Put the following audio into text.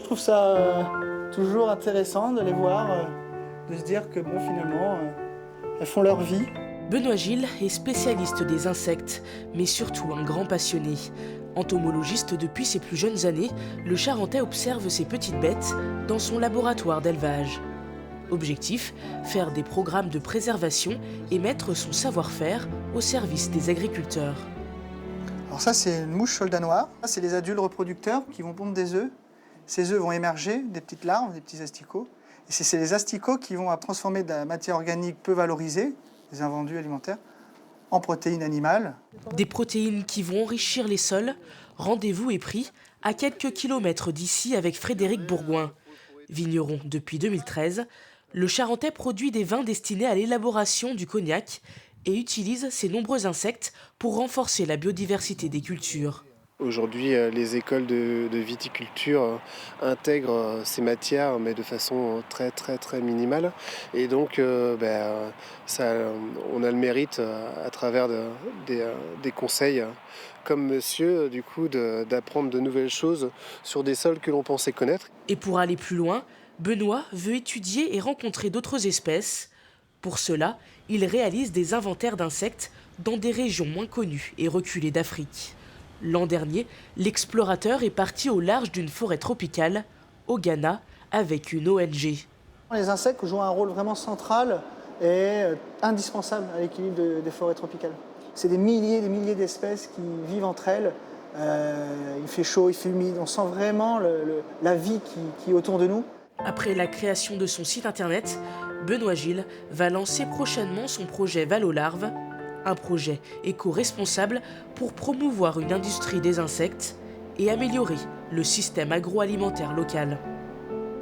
Je trouve ça toujours intéressant de les voir, de se dire que bon, finalement, elles font leur vie. Benoît Gilles est spécialiste des insectes, mais surtout un grand passionné. Entomologiste depuis ses plus jeunes années, le Charentais observe ces petites bêtes dans son laboratoire d'élevage. Objectif, faire des programmes de préservation et mettre son savoir-faire au service des agriculteurs. Alors ça, c'est une mouche soldat noir. C'est les adultes reproducteurs qui vont pondre des œufs. Ces œufs vont émerger, des petites larves, des petits asticots. Et c'est les asticots qui vont transformer de la matière organique peu valorisée, des invendus alimentaires, en protéines animales. Des protéines qui vont enrichir les sols. Rendez-vous est pris à quelques kilomètres d'ici avec Frédéric Bourgoin. Vigneron depuis 2013, le Charentais produit des vins destinés à l'élaboration du cognac et utilise ces nombreux insectes pour renforcer la biodiversité des cultures. Aujourd'hui, les écoles de viticulture intègrent ces matières, mais de façon très minimale. Et donc, on a le mérite, à travers des conseils comme monsieur, du coup, d'apprendre de nouvelles choses sur des sols que l'on pensait connaître. Et pour aller plus loin, Benoît veut étudier et rencontrer d'autres espèces. Pour cela, il réalise des inventaires d'insectes dans des régions moins connues et reculées d'Afrique. L'an dernier, l'explorateur est parti au large d'une forêt tropicale, au Ghana, avec une ONG. Les insectes jouent un rôle vraiment central et indispensable à l'équilibre des forêts tropicales. C'est des milliers d'espèces qui vivent entre elles. Il fait chaud, il fait humide, on sent vraiment la vie qui est autour de nous. Après la création de son site internet, Benoît Gilles va lancer prochainement son projet Valolarve, un projet éco-responsable pour promouvoir une industrie des insectes et améliorer le système agroalimentaire local.